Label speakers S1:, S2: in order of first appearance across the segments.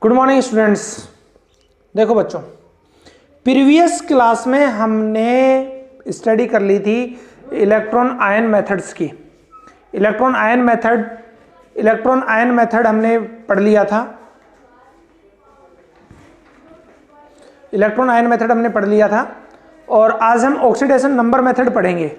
S1: Good morning students. देखो बच्चों, previous class में हमने स्टडी कर ली थी इलेक्ट्रॉन आयन मेथड्स की। इलेक्ट्रॉन आयन मेथड हमने पढ़ लिया था। और आज हम ऑक्सीडेशन नंबर मेथड पढ़ेंगे।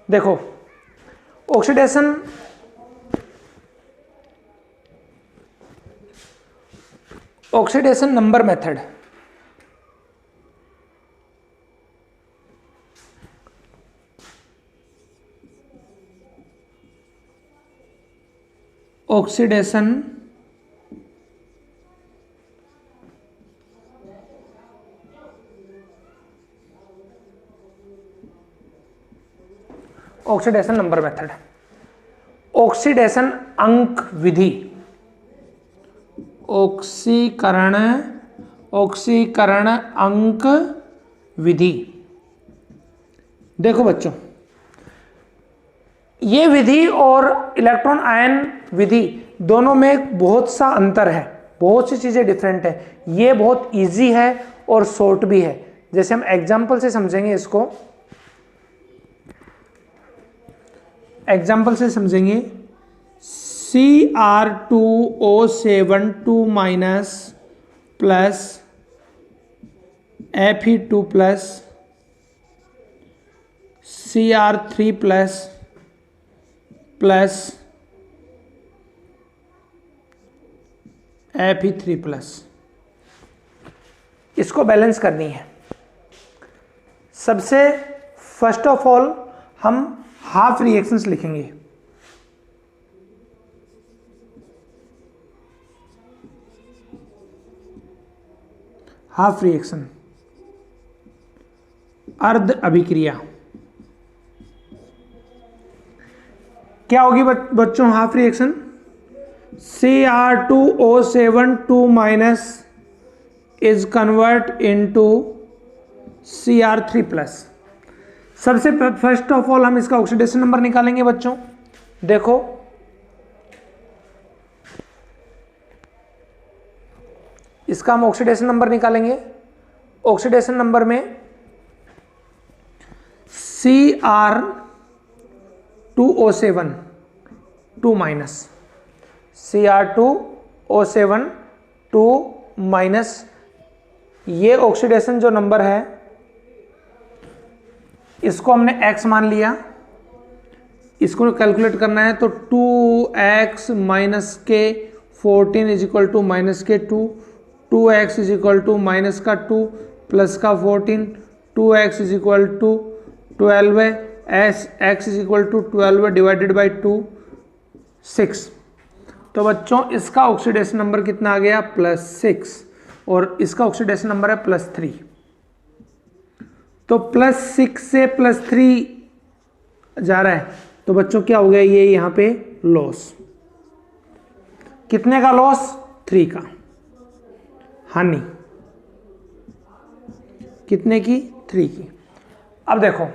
S1: देखो, oxidation number method, oxidation number method, oxidation अंक विधि, ऑक्सीकरण अंक विधि। देखो बच्चों, ये विधि और इलेक्ट्रॉन आयन विधि दोनों में बहुत सा अंतर है, बहुत सी चीजें डिफरेंट है। ये बहुत इजी है और शॉर्ट भी है। जैसे हम एग्जांपल से समझेंगे इसको, Cr2O7 2 minus plus Fe2 plus Cr3 plus Fe3 plus, इसको बैलेंस करनी है। सबसे फर्स्ट ऑफ ऑल हम हाफ रिएक्शंस लिखेंगे। हाफ रिएक्शन, अर्ध अभिक्रिया क्या होगी बच्चों? Half reaction Cr2O7 2 minus is convert into Cr3 plus. सबसे फर्स्ट ऑफ ऑल हम इसका ऑक्सीडेशन नंबर निकालेंगे बच्चों। देखो, इसका हम ऑक्सीडेशन नंबर निकालेंगे। ऑक्सीडेशन नंबर में Cr2O7 2 माइनस, Cr2O7 2 माइनस, ये ऑक्सीडेशन जो नंबर है इसको हमने x मान लिया। इसको कैलकुलेट करना है तो 2x माइनस के 14 इज इक्वल टू माइनस के 2, 2x is equal to minus का 2 प्लस का 14, 2x इज इक्वल टू 12 है, x is equal to 12 divided by 2 6। तो बच्चों इसका ऑक्सीडेशन नंबर कितना आ गया? +6, और इसका ऑक्सीडेशन नंबर है +3। तो +6 से +3 जा रहा है, तो बच्चों क्या हो गया? ये यहां पे लॉस, कितने का लॉस? 3 का। हानि कितने की? 3 की। अब देखो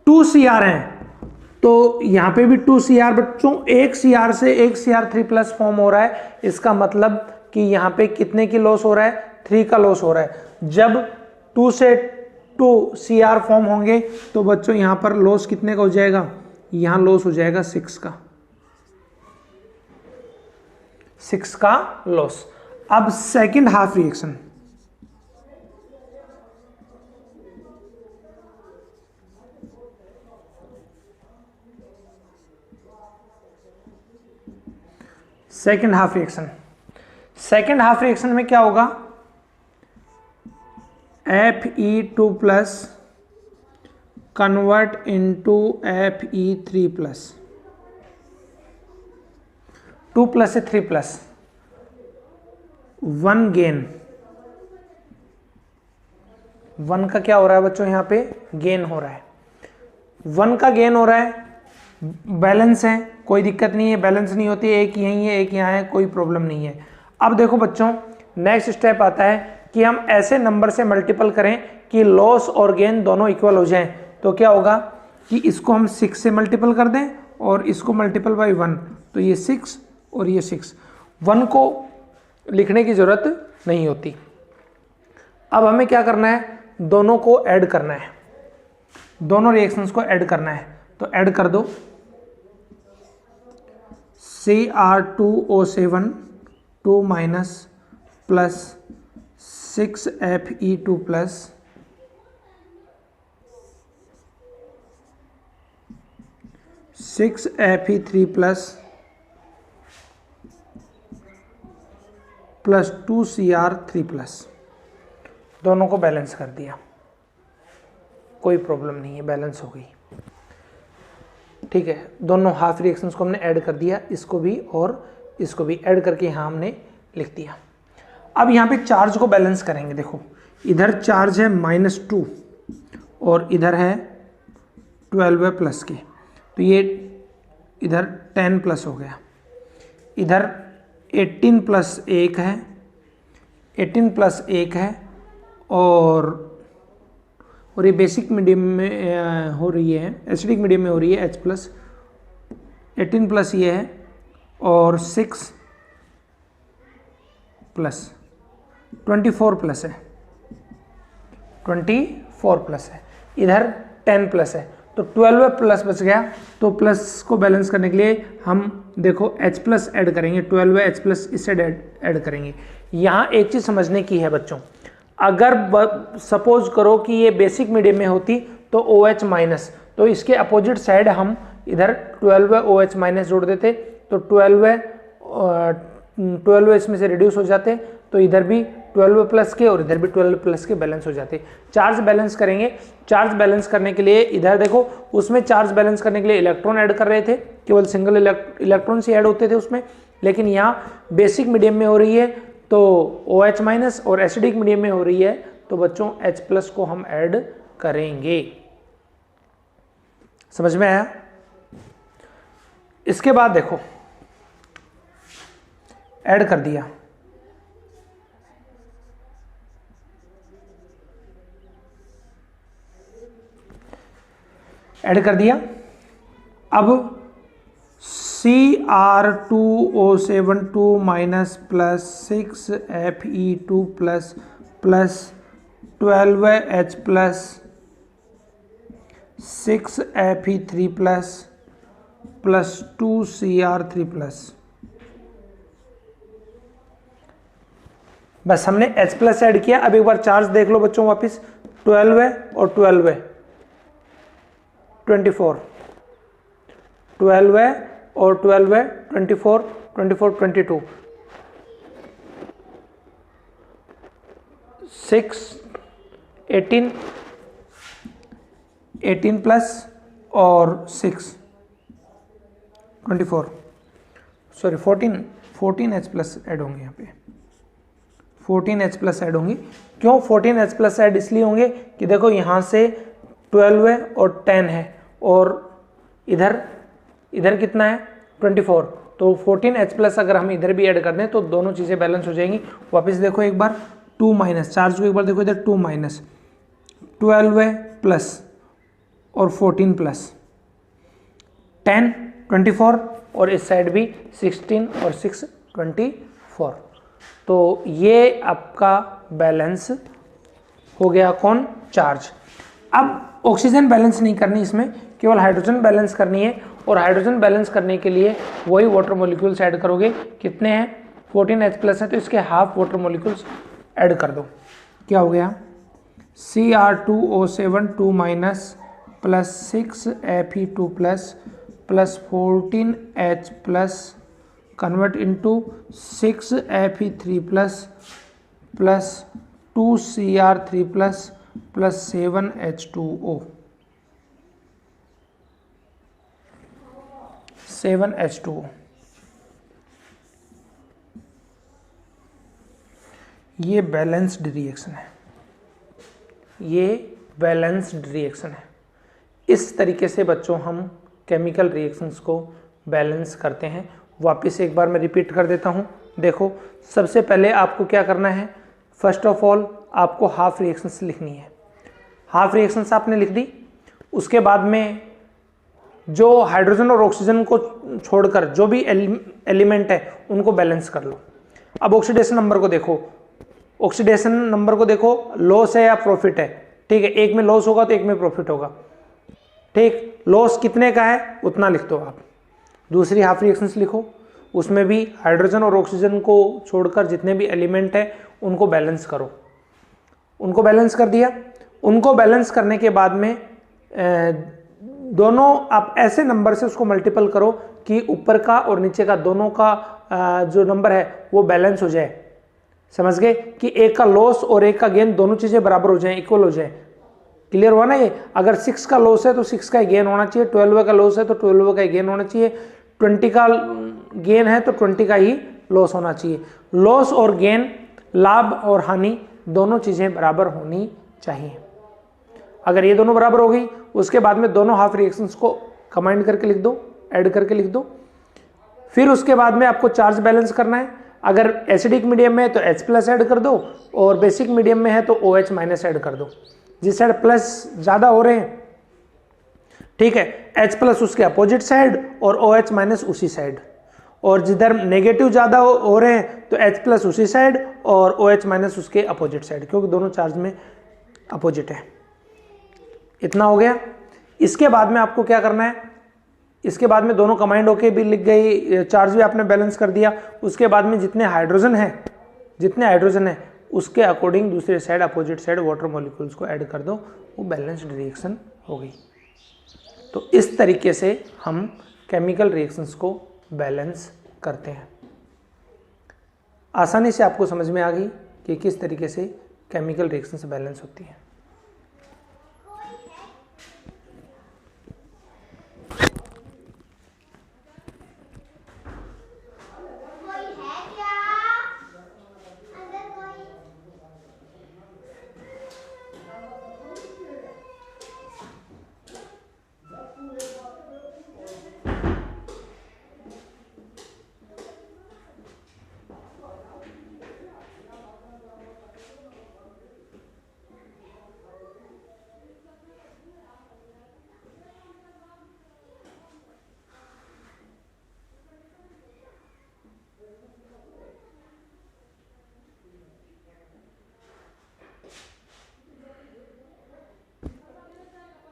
S1: 2 Cr हैं, तो यहां पे भी 2 Cr बच्चों, एक Cr से एक Cr3 प्लस फॉर्म हो रहा है। इसका मतलब कि यहां पे कितने की लॉस हो रहा है? 3 का लॉस हो रहा है। जब 2 से 2 Cr फॉर्म होंगे तो बच्चों यहां पर लॉस कितने का हो जाएगा? यहां लॉस हो जाएगा 6 का, 6 का लॉस। अब second half reaction, second half reaction में क्या होगा? Fe2 plus convert into Fe3 plus, 2 plus से 3 प्लस, 1 गेन, 1 का क्या हो रहा है बच्चों? यहां पे गेन हो रहा है। 1 का गेन हो रहा है, बैलेंस है, कोई दिक्कत नहीं है, बैलेंस नहीं होती, एक यहीं है एक यहाँ है, कोई प्रॉब्लम नहीं है। अब देखो बच्चों, नेक्स्ट स्टेप आता है कि हम ऐसे नंबर से मल्टीपल करें कि लॉस और गेन दोनों इक्वल हो जाएं। तो क्या होगा कि इसको हम 6 से मल्टीपल कर दें और इसको मल्टीपल बाई 1, तो ये 6 और ये 6, 1 को लिखने की जरूरत नहीं होती। अब हमें क्या करना है, दोनों को ऐड करना है, दोनों रिएक्शंस को ऐड करना है। तो ऐड कर दो, Cr2O7 2 minus plus 6Fe2 plus 6Fe3 plus 2Cr3 plus, दोनों को बैलेंस कर दिया, कोई प्रॉब्लम नहीं है, बैलेंस हो गई। ठीक है, दोनों हाफ रिएक्शंस को हमने ऐड कर दिया, इसको भी और इसको भी ऐड करके यहाँ हमने लिख दिया। अब यहाँ पे चार्ज को बैलेंस करेंगे। देखो इधर चार्ज है -2 और इधर है 12 है प्लस के, तो ये इधर 10 प्लस हो गया, इधर 18 प्लस 1 है, 18 प्लस 1 है, और ये बेसिक मीडियम में हो रही है, एसिडिक मीडियम में हो रही है H प्लस, 18 प्लस ये है और 6 प्लस 24 प्लस है, 24 प्लस है, इधर 10 प्लस है, तो 12 प्लस बच गया। तो प्लस को बैलेंस करने के लिए हम देखो H प्लस ऐड करेंगे, 12 H प्लस इससे ऐड करेंगे। यहाँ एक चीज़ समझने की है बच्चों, अगर सपोज करो कि ये बेसिक मीडियम में होती तो OH माइनस, तो इसके अपोजिट साइड हम इधर 12 OH माइनस जोड़ देते, तो 12 इसमें से रिड्यूस हो जाते, तो इधर भी 12 प्लस के और इधर भी 12 प्लस के बैलेंस हो जाते। चार्ज बैलेंस करेंगे, चार्ज बैलेंस करने के लिए इधर देखो, उसमें चार्ज बैलेंस करने के लिए इलेक्ट्रॉन ऐड कर रहे थे, केवल सिंगल इलेक्ट्रॉन से ऐड होते थे उसमें, लेकिन यहाँ बेसिक मीडियम में हो रही है तो OH माइनस, और एसिडिक मीडियम में हो रही है तो बच्चों H प्लस को हम ऐड करेंगे। समझ में आया? इसके बाद देखो ऐड कर दिया, ऐड कर दिया। अब Cr2O7 2 minus plus 6Fe2 plus 12H plus 6Fe3 plus 2Cr3 plus, बस हमने H प्लस ऐड किया। अब एक बार चार्ज देख लो बच्चों वापस, 12 है और 12 है, 24, 12 है और 12 है, 24, 24, 22, 6, 18, 18 प्लस और 6, 24, सॉरी 14 H प्लस ऐड होंगे यहाँ पे, 14 H प्लस ऐड होंगे। क्यों 14 H प्लस ऐड इसलिए होंगे कि देखो यहाँ से 12 है और 10 है, और इधर कितना है 24, तो 14 H प्लस अगर हम इधर भी ऐड कर दें तो दोनों चीज़ें बैलेंस हो जाएंगी। वापस देखो एक बार, 2 माइनस, चार्ज को एक बार देखो इधर, 2 माइनस 12 है प्लस और 14 प्लस 10 24, और इस साइड भी 16 और 6 24, तो ये आपका बैलेंस हो गया कौन, चार्ज। अब ऑक्सीजन बैलेंस नहीं करनी इसमें, केवल हाइड्रोजन बैलेंस करनी है, और हाइड्रोजन बैलेंस करने के लिए वही वाटर मॉलिक्यूल्स ऐड करोगे। कितने हैं, 14 H प्लस है तो इसके हाफ वाटर मॉलिक्यूल्स ऐड कर दो। क्या हो गया, Cr2O7 2 minus plus 6Fe2 plus 14H plus convert into 6Fe3 plus 2Cr3 plus 7H2O, 7H2O। ये बैलेंस्ड रिएक्शन है, ये बैलेंस्ड रिएक्शन है। इस तरीके से बच्चों हम केमिकल रिएक्शंस को बैलेंस करते हैं। वापस एक बार मैं रिपीट कर देता हूँ। देखो, सबसे पहले आपको क्या करना है, फर्स्ट ऑफ ऑल आपको हाफ रिएक्शंस लिखनी है। हाफ रिएक्शंस आपने लिख दी, उसके बाद में जो हाइड्रोजन और ऑक्सीजन को छोड़कर जो भी एलिमेंट है उनको बैलेंस कर लो। अब ऑक्सीडेशन नंबर को देखो, ऑक्सीडेशन नंबर को देखो, लॉस है या प्रॉफिट है। ठीक है, एक में लॉस होगा तो एक में प्रॉफिट होगा। ठीक, लॉस कितने का है उतना लिख दो आप। दूसरी हाफ रिएक्शंस लिखो, उसमें भी हाइड्रोजन और ऑक्सीजन को छोड़कर जितने भी एलिमेंट है उनको बैलेंस करो। उनको बैलेंस कर दिया। उनको बैलेंस करने के बाद में दोनों आप ऐसे नंबर से उसको मल्टीपल करो कि ऊपर का और नीचे का दोनों का जो नंबर है वो बैलेंस हो जाए। समझ गए कि एक का लॉस और एक का गेन दोनों चीजें बराबर हो जाए, इक्वल हो जाए। क्लियर हुआ ना ये? अगर 6 का लॉस है तो 6 का गेन होना चाहिए, 12 का लॉस है तो 12 का गेन होना चाहिए, 20 का गेन है तो 20 का ही लॉस होना चाहिए। लॉस और गेन, लाभ और हानि दोनों चीजें बराबर होनी चाहिए। अगर ये दोनों बराबर हो गई, उसके बाद में दोनों हाफ रिएक्शंस को कंबाइन करके लिख दो, ऐड करके लिख दो। फिर उसके बाद में आपको चार्ज बैलेंस करना है। अगर एसिडिक मीडियम में है तो H+ ऐड कर दो, और बेसिक मीडियम में है तो OH- ऐड कर दो। जिस साइड प्लस ज्यादा हो रहे हैं, ठीक है, H+ उसके अपोजिट साइड और OH- उसी साइड, और जिधर नेगेटिव ज्यादा हो रहे हैं तो H+ उसी साइड और OH- उसके अपोजिट साइड, क्योंकि दोनों चार्ज में अपोजिट है। इतना हो गया। इसके बाद में आपको क्या करना है, इसके बाद में दोनों कंबाइंड होके भी लिख गई, चार्ज भी आपने बैलेंस कर दिया। उसके बाद में जितने हाइड्रोजन है उसके अकॉर्डिंग दूसरे side opposite side water molecules को ऐड कर दो, वो बैलेंस्ड रिएक्शन हो गई। तो इस तरीके से हम केमिकल रिएक्शंस को बैलेंस करते हैं। आसानी से आपको समझ में आ गई कि किस तरीके से केमिकल रिएक्शंस बैलेंस होती है।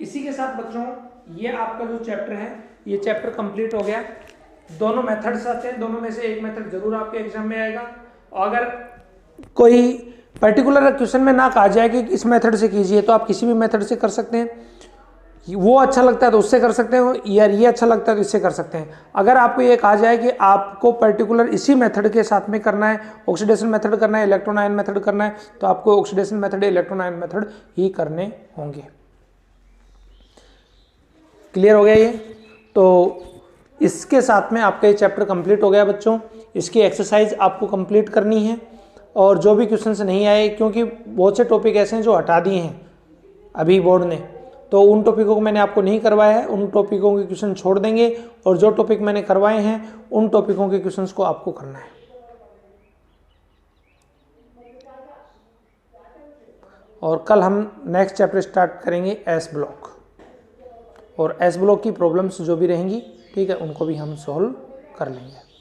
S1: इसी के साथ बच्चों ये आपका जो चैप्टर है, ये चैप्टर कंप्लीट हो गया। दोनों मेथड्स आते हैं, दोनों में से एक मेथड जरूर आपके एग्जाम में आएगा। और अगर कोई पर्टिकुलर क्वेश्चन में ना कहा जाए कि इस मेथड से कीजिए, तो आप किसी भी मेथड से कर सकते हैं। वो अच्छा लगता है तो उससे कर सकते हो, या ये अच्छा लगता है तो इससे कर सकते हैं। अगर आपको ये कहा जाए कि आपको पर्टिकुलर इसी मेथड के साथ में करना है, ऑक्सीडेशन मेथड करना है, इलेक्ट्रॉन आयन मेथड करना है, तो आपको oxidation method, electron ion method ही करने होंगे। क्लियर हो गया ये? तो इसके साथ में आपका ये चैप्टर कंप्लीट हो गया बच्चों। इसकी एक्सरसाइज आपको कंप्लीट करनी है, और जो भी क्वेश्चंस नहीं आए, क्योंकि बहुत से टॉपिक ऐसे हैं जो हटा दिए हैं अभी बोर्ड ने, तो उन टॉपिकों को मैंने आपको नहीं करवाया है, उन टॉपिकों के क्वेश्चन छोड़ देंगे, और जो टॉपिक मैंने करवाए हैं उन टॉपिकों के क्वेश्चंस को आपको करना है। और कल हम नेक्स्ट चैप्टर स्टार्ट करेंगे एस ब्लॉक, और एस ब्लॉक की प्रॉब्लम्स जो भी रहेंगी, ठीक है, उनको भी हम सॉल्व कर लेंगे।